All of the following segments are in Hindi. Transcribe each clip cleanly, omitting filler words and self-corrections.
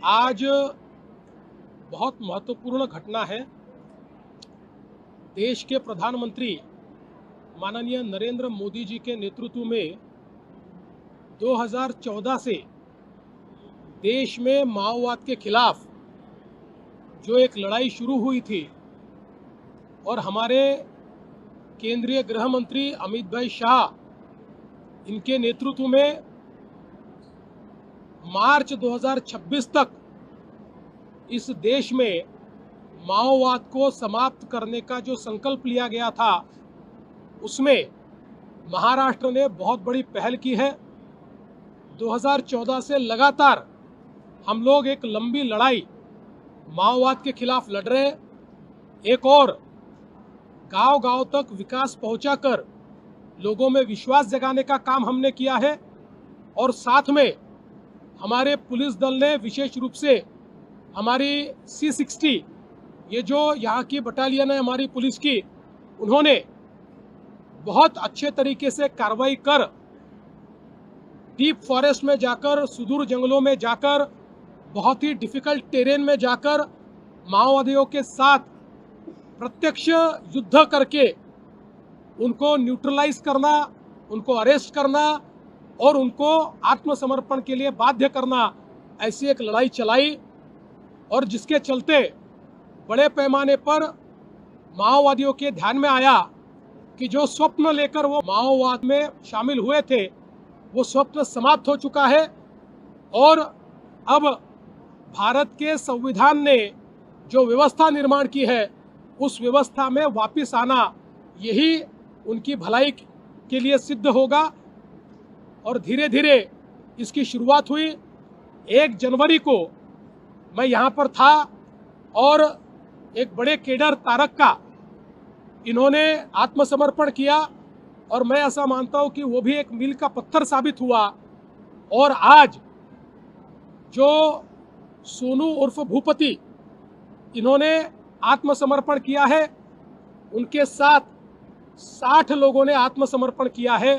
आज बहुत महत्वपूर्ण घटना है। देश के प्रधानमंत्री माननीय नरेंद्र मोदी जी के नेतृत्व में 2014 से देश में माओवाद के खिलाफ जो एक लड़ाई शुरू हुई थी और हमारे केंद्रीय गृह मंत्री अमित भाई शाह इनके नेतृत्व में मार्च 2026 तक इस देश में माओवाद को समाप्त करने का जो संकल्प लिया गया था, उसमें महाराष्ट्र ने बहुत बड़ी पहल की है। 2014 से लगातार हम लोग एक लंबी लड़ाई माओवाद के खिलाफ लड़ रहे हैं। एक और गांव-गांव तक विकास पहुंचाकर लोगों में विश्वास जगाने का काम हमने किया है और साथ में हमारे पुलिस दल ने विशेष रूप से हमारी C60 ये जो यहाँ की बटालियन है हमारी पुलिस की, उन्होंने बहुत अच्छे तरीके से कार्रवाई कर डीप फॉरेस्ट में जाकर, सुदूर जंगलों में जाकर, बहुत ही डिफिकल्ट टेरेन में जाकर माओवादियों के साथ प्रत्यक्ष युद्ध करके उनको न्यूट्रलाइज करना, उनको अरेस्ट करना और उनको आत्मसमर्पण के लिए बाध्य करना, ऐसी एक लड़ाई चलाई और जिसके चलते बड़े पैमाने पर माओवादियों के ध्यान में आया कि जो स्वप्न लेकर वो माओवाद में शामिल हुए थे, वो स्वप्न समाप्त हो चुका है और अब भारत के संविधान ने जो व्यवस्था निर्माण की है, उस व्यवस्था में वापस आना यही उनकी भलाई के लिए सिद्ध होगा। और धीरे धीरे इसकी शुरुआत हुई। 1 जनवरी को मैं यहाँ पर था और एक बड़े केडर तारक का इन्होंने आत्मसमर्पण किया और मैं ऐसा मानता हूँ कि वो भी एक मील का पत्थर साबित हुआ। और आज जो सोनू उर्फ भूपति इन्होंने आत्मसमर्पण किया है, उनके साथ 60 लोगों ने आत्मसमर्पण किया है।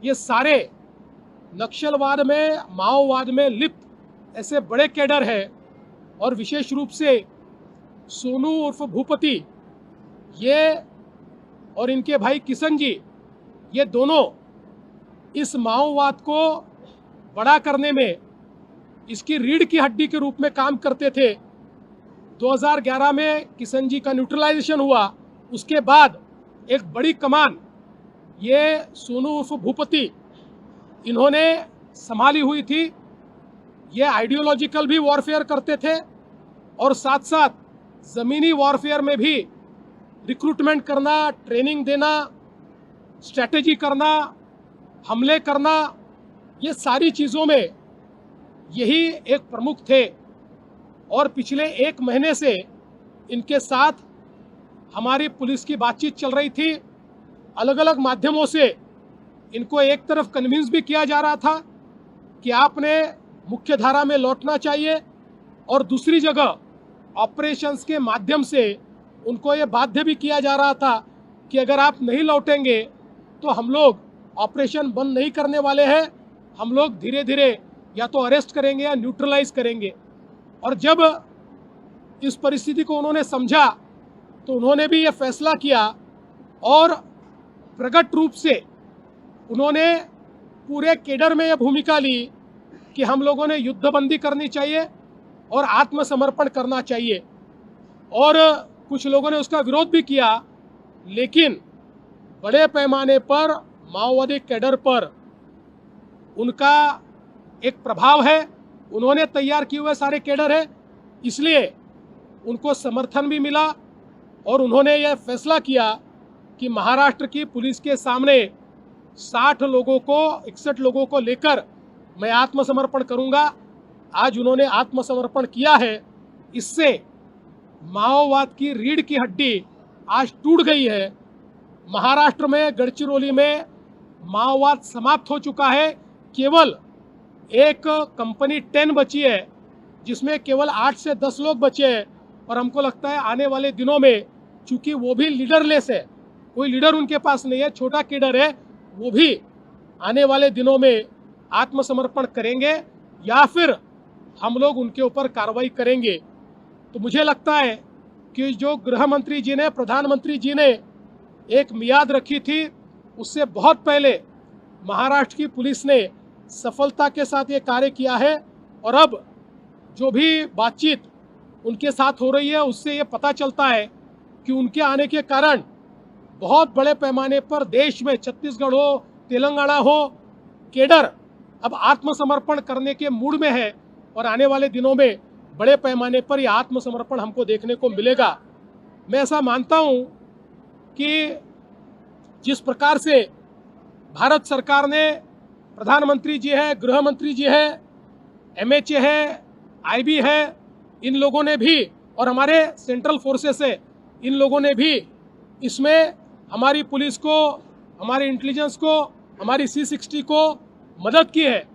ये सारे नक्सलवाद में, माओवाद में लिप्त ऐसे बड़े कैडर हैं और विशेष रूप से सोनू उर्फ भूपति ये और इनके भाई किशन जी, ये दोनों इस माओवाद को बड़ा करने में इसकी रीढ़ की हड्डी के रूप में काम करते थे। 2011 में किशन जी का न्यूट्रलाइजेशन हुआ, उसके बाद एक बड़ी कमान ये सोनू उर्फ भूपति इन्होंने संभाली हुई थी। ये आइडियोलॉजिकल भी वॉरफेयर करते थे और साथ साथ ज़मीनी वॉरफेयर में भी रिक्रूटमेंट करना, ट्रेनिंग देना, स्ट्रैटेजी करना, हमले करना, ये सारी चीज़ों में यही एक प्रमुख थे। और पिछले 1 महीने से इनके साथ हमारी पुलिस की बातचीत चल रही थी। अलग अलग माध्यमों से इनको एक तरफ कन्विंस भी किया जा रहा था कि आपने मुख्य धारा में लौटना चाहिए और दूसरी जगह ऑपरेशंस के माध्यम से उनको ये बाध्य भी किया जा रहा था कि अगर आप नहीं लौटेंगे तो हम लोग ऑपरेशन बंद नहीं करने वाले हैं, हम लोग धीरे धीरे या तो अरेस्ट करेंगे या न्यूट्रलाइज करेंगे। और जब इस परिस्थिति को उन्होंने समझा तो उन्होंने भी ये फैसला किया और प्रकट रूप से उन्होंने पूरे केडर में यह भूमिका ली कि हम लोगों ने युद्धबंदी करनी चाहिए और आत्मसमर्पण करना चाहिए। और कुछ लोगों ने उसका विरोध भी किया, लेकिन बड़े पैमाने पर माओवादी केडर पर उनका एक प्रभाव है। उन्होंने तैयार किए हुए सारे केडर है, इसलिए उनको समर्थन भी मिला और उन्होंने यह फैसला किया कि महाराष्ट्र की पुलिस के सामने 61 लोगों को लेकर मैं आत्मसमर्पण करूंगा। आज उन्होंने आत्मसमर्पण किया है। इससे माओवाद की रीढ़ की हड्डी आज टूट गई है। महाराष्ट्र में गढ़चिरौली में माओवाद समाप्त हो चुका है। केवल एक कंपनी 10 बची है, जिसमें केवल 8 से 10 लोग बचे हैं और हमको लगता है आने वाले दिनों में, चूंकि वो भी लीडरलेस है, कोई लीडर उनके पास नहीं है, छोटा केडर है, वो भी आने वाले दिनों में आत्मसमर्पण करेंगे या फिर हम लोग उनके ऊपर कार्रवाई करेंगे। तो मुझे लगता है कि जो गृह मंत्री जी ने, प्रधानमंत्री जी ने एक मियाद रखी थी, उससे बहुत पहले महाराष्ट्र की पुलिस ने सफलता के साथ ये कार्य किया है। और अब जो भी बातचीत उनके साथ हो रही है, उससे ये पता चलता है कि उनके आने के कारण बहुत बड़े पैमाने पर देश में, छत्तीसगढ़ हो, तेलंगाना हो, केडर अब आत्मसमर्पण करने के मूड में है। और आने वाले दिनों में बड़े पैमाने पर यह आत्मसमर्पण हमको देखने को मिलेगा। मैं ऐसा मानता हूं कि जिस प्रकार से भारत सरकार ने, प्रधानमंत्री जी है, गृह मंत्री जी है, MHA है, IB है, इन लोगों ने भी, और हमारे सेंट्रल फोर्सेस है, इन लोगों ने भी इसमें हमारी पुलिस को, हमारी इंटेलिजेंस को, हमारी C60 को मदद की है।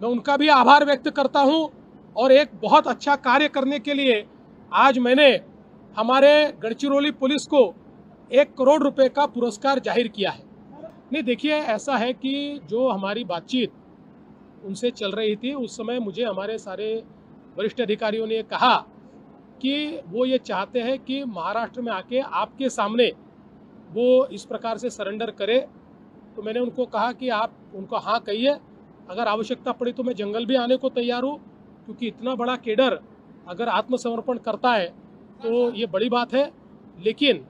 मैं उनका भी आभार व्यक्त करता हूं। और एक बहुत अच्छा कार्य करने के लिए आज मैंने हमारे गढ़चिरौली पुलिस को 1 करोड़ रुपए का पुरस्कार जाहिर किया है। नहीं, देखिए, ऐसा है कि जो हमारी बातचीत उनसे चल रही थी, उस समय मुझे हमारे सारे वरिष्ठ अधिकारियों ने कहा कि वो ये चाहते हैं कि महाराष्ट्र में आके आपके सामने वो इस प्रकार से सरेंडर करे। तो मैंने उनको कहा कि आप उनको हाँ कहिए, अगर आवश्यकता पड़ी तो मैं जंगल भी आने को तैयार हूँ, क्योंकि इतना बड़ा केडर अगर आत्मसमर्पण करता है तो ये बड़ी बात है। लेकिन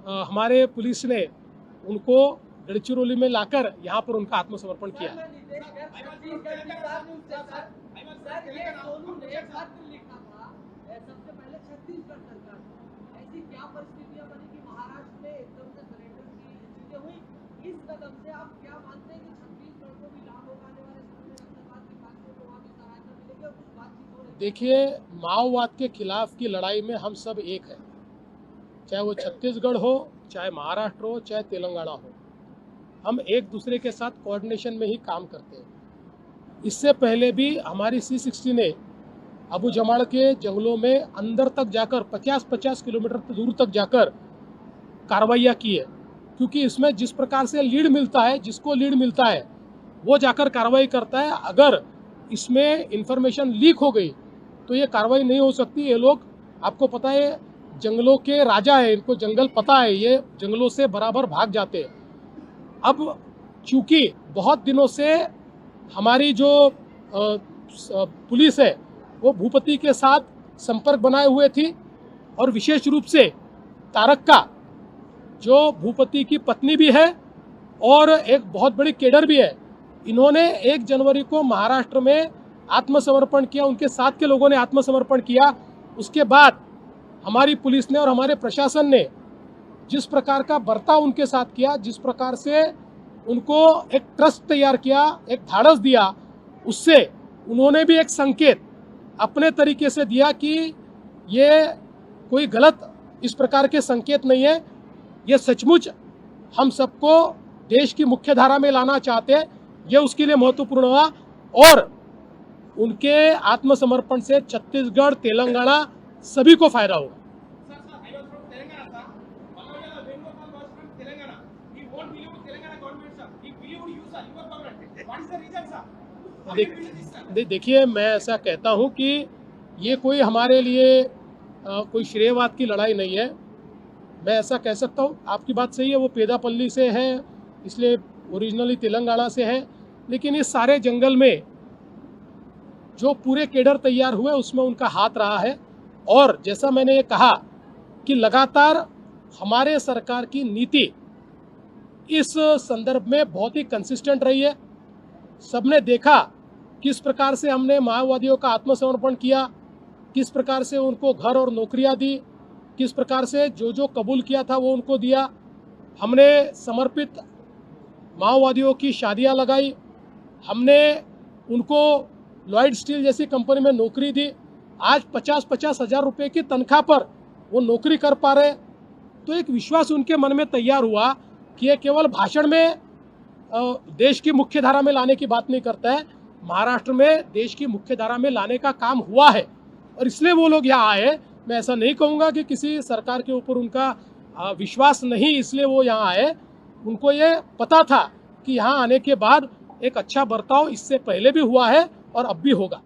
हमारे पुलिस ने उनको गढ़चिरौली में लाकर यहाँ पर उनका आत्मसमर्पण किया। देखिए, माओवाद के खिलाफ की लड़ाई में हम सब एक हैं, चाहे वो छत्तीसगढ़ हो, चाहे महाराष्ट्र हो, चाहे तेलंगाना हो। हम एक दूसरे के साथ कोऑर्डिनेशन में ही काम करते हैं। इससे पहले भी हमारी C60 ने अबू जमाड़ के जंगलों में अंदर तक जाकर 50-50 किलोमीटर दूर तक जाकर कार्रवाइयाँ की है, क्योंकि इसमें जिस प्रकार से लीड मिलता है, जिसको लीड मिलता है वो जाकर कार्रवाई करता है। अगर इसमें इंफॉर्मेशन लीक हो गई तो ये कार्रवाई नहीं हो सकती। ये लोग, आपको पता है, जंगलों के राजा है, इनको जंगल पता है, ये जंगलों से बराबर भाग जाते हैं। अब चूंकि बहुत दिनों से हमारी जो पुलिस है वो भूपति के साथ संपर्क बनाए हुए थी, और विशेष रूप से तारक्का जो भूपति की पत्नी भी है और एक बहुत बड़ी केडर भी है, इन्होंने 1 जनवरी को महाराष्ट्र में आत्मसमर्पण किया, उनके साथ के लोगों ने आत्मसमर्पण किया। उसके बाद हमारी पुलिस ने और हमारे प्रशासन ने जिस प्रकार का बर्ताव उनके साथ किया, जिस प्रकार से उनको एक ट्रस्ट तैयार किया, एक धाड़स दिया, उससे उन्होंने भी एक संकेत अपने तरीके से दिया कि ये कोई गलत इस प्रकार के संकेत नहीं है, ये सचमुच हम सबको देश की मुख्य धारा में लाना चाहते हैं। ये उसके लिए महत्वपूर्ण हुआ, और उनके आत्मसमर्पण से छत्तीसगढ़, तेलंगाना सभी को फायदा होगा। देखिए, मैं ऐसा कहता हूं कि ये कोई हमारे लिए कोई श्रेयवाद की लड़ाई नहीं है। मैं ऐसा कह सकता हूं, आपकी बात सही है, वो पेदापल्ली से है, इसलिए ओरिजिनली तेलंगाना से है, लेकिन इस सारे जंगल में जो पूरे केडर तैयार हुए उसमें उनका हाथ रहा है। और जैसा मैंने ये कहा कि लगातार हमारे सरकार की नीति इस संदर्भ में बहुत ही कंसिस्टेंट रही है। सबने देखा किस प्रकार से हमने माओवादियों का आत्मसमर्पण किया, किस प्रकार से उनको घर और नौकरियां दी, किस प्रकार से जो जो कबूल किया था वो उनको दिया। हमने समर्पित माओवादियों की शादियां लगाई, हमने उनको लॉयड स्टील जैसी कंपनी में नौकरी दी। आज 50-50 हज़ार रुपये की तनख्वाह पर वो नौकरी कर पा रहे। तो एक विश्वास उनके मन में तैयार हुआ कि ये केवल भाषण में देश की मुख्य धारा में लाने की बात नहीं करता है, महाराष्ट्र में देश की मुख्य धारा में लाने का काम हुआ है, और इसलिए वो लोग यहाँ आए। मैं ऐसा नहीं कहूँगा कि किसी सरकार के ऊपर उनका विश्वास नहीं इसलिए वो यहाँ आए। उनको ये पता था कि यहाँ आने के बाद एक अच्छा बर्ताव इससे पहले भी हुआ है और अब भी होगा।